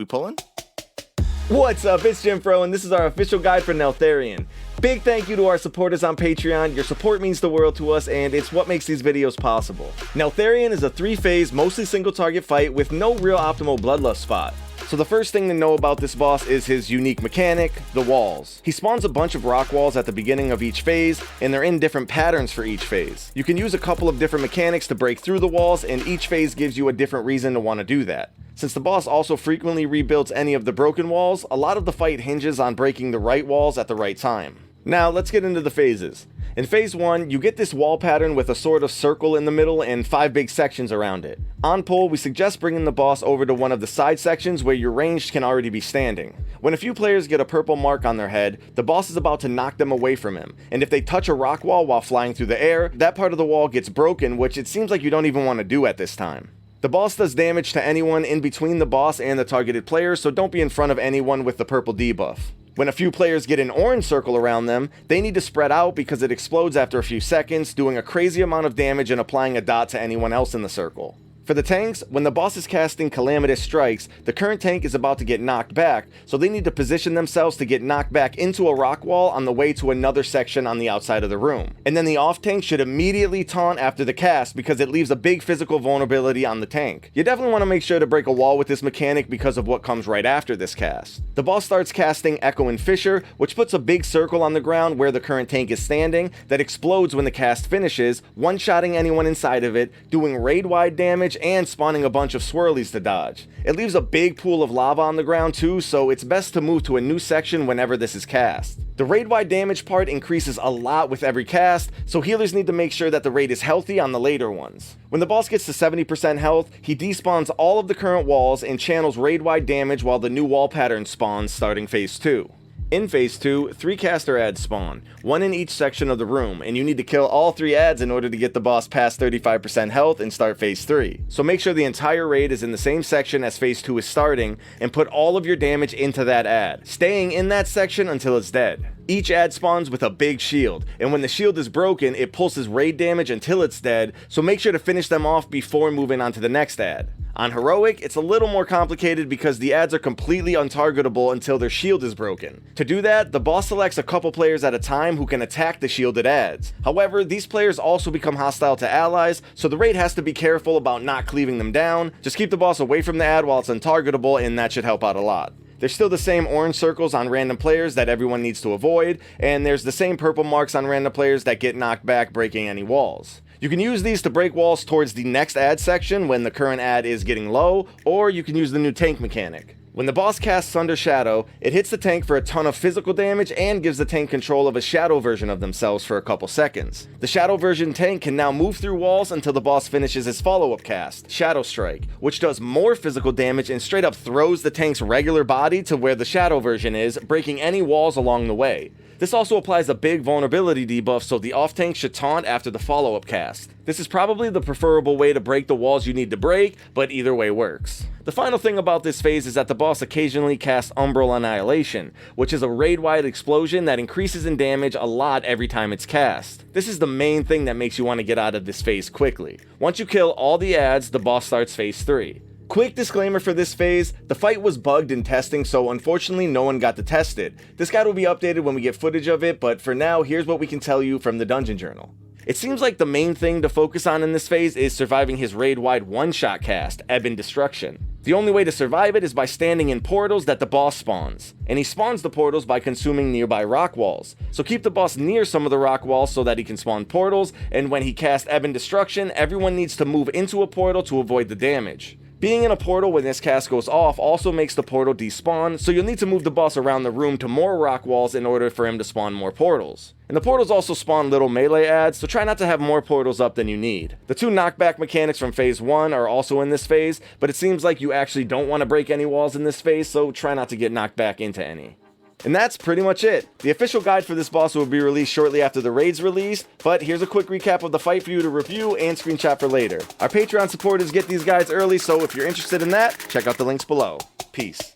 We pulling? What's up, it's Jimfro, and this is our official guide for Neltharion. Big thank you to our supporters on Patreon. Your support means the world to us, and it's what makes these videos possible. Neltharion is a 3-phase, mostly single target fight with no real optimal bloodlust spot. So the first thing to know about this boss is his unique mechanic, the walls. He spawns a bunch of rock walls at the beginning of each phase, and they're in different patterns for each phase. You can use a couple of different mechanics to break through the walls, and each phase gives you a different reason to want to do that. Since the boss also frequently rebuilds any of the broken walls, a lot of the fight hinges on breaking the right walls at the right time. Now let's get into the phases. In phase 1, you get this wall pattern with a sort of circle in the middle and 5 big sections around it. On pull, we suggest bringing the boss over to one of the side sections where your ranged can already be standing. When a few players get a purple mark on their head, the boss is about to knock them away from him, and if they touch a rock wall while flying through the air, that part of the wall gets broken, which it seems like you don't even want to do at this time. The boss does damage to anyone in between the boss and the targeted player, so don't be in front of anyone with the purple debuff. When a few players get an orange circle around them, they need to spread out because it explodes after a few seconds, doing a crazy amount of damage and applying a dot to anyone else in the circle. For the tanks, when the boss is casting Calamitous Strikes, the current tank is about to get knocked back, so they need to position themselves to get knocked back into a rock wall on the way to another section on the outside of the room. And then the off tank should immediately taunt after the cast because it leaves a big physical vulnerability on the tank. You definitely want to make sure to break a wall with this mechanic because of what comes right after this cast. The boss starts casting Echo and Fissure, which puts a big circle on the ground where the current tank is standing that explodes when the cast finishes, one-shotting anyone inside of it, doing raid-wide damage and spawning a bunch of swirlies to dodge. It leaves a big pool of lava on the ground too, so it's best to move to a new section whenever this is cast. The raid-wide damage part increases a lot with every cast, so healers need to make sure that the raid is healthy on the later ones. When the boss gets to 70% health, he despawns all of the current walls and channels raid-wide damage while the new wall pattern spawns starting phase 2. In phase 2, 3 caster ads spawn, 1 in each section of the room, and you need to kill all 3 ads in order to get the boss past 35% health and start phase 3. So make sure the entire raid is in the same section as phase 2 is starting, and put all of your damage into that ad, staying in that section until it's dead. Each ad spawns with a big shield, and when the shield is broken, it pulses raid damage until it's dead, so make sure to finish them off before moving on to the next ad. On Heroic, it's a little more complicated because the ads are completely untargetable until their shield is broken. To do that, the boss selects a couple players at a time who can attack the shielded ads. However, these players also become hostile to allies, so the raid has to be careful about not cleaving them down. Just keep the boss away from the ad while it's untargetable, and that should help out a lot. There's still the same orange circles on random players that everyone needs to avoid, and there's the same purple marks on random players that get knocked back, breaking any walls. You can use these to break walls towards the next ad section when the current ad is getting low, or you can use the new tank mechanic. When the boss casts Sunder Shadow, it hits the tank for a ton of physical damage and gives the tank control of a shadow version of themselves for a couple seconds. The shadow version tank can now move through walls until the boss finishes his follow-up cast, Shadow Strike, which does more physical damage and straight up throws the tank's regular body to where the shadow version is, breaking any walls along the way. This also applies a big vulnerability debuff, so the off tank should taunt after the follow-up cast. This is probably the preferable way to break the walls you need to break, but either way works. The final thing about this phase is that the boss occasionally casts Umbral Annihilation, which is a raid-wide explosion that increases in damage a lot every time it's cast. This is the main thing that makes you want to get out of this phase quickly. Once you kill all the ads, the boss starts phase 3. Quick disclaimer for this phase, the fight was bugged in testing, so unfortunately no one got to test it. This guide will be updated when we get footage of it, but for now, here's what we can tell you from the Dungeon Journal. It seems like the main thing to focus on in this phase is surviving his raid-wide one-shot cast, Ebon Destruction. The only way to survive it is by standing in portals that the boss spawns, and he spawns the portals by consuming nearby rock walls. So keep the boss near some of the rock walls so that he can spawn portals, and when he casts Ebon Destruction, everyone needs to move into a portal to avoid the damage. Being in a portal when this cast goes off also makes the portal despawn, so you'll need to move the boss around the room to more rock walls in order for him to spawn more portals. And the portals also spawn little melee ads, so try not to have more portals up than you need. The 2 knockback mechanics from phase 1 are also in this phase, but it seems like you actually don't want to break any walls in this phase, so try not to get knocked back into any. And that's pretty much it. The official guide for this boss will be released shortly after the raid's released, but here's a quick recap of the fight for you to review and screenshot for later. Our Patreon supporters get these guides early, so if you're interested in that, check out the links below. Peace.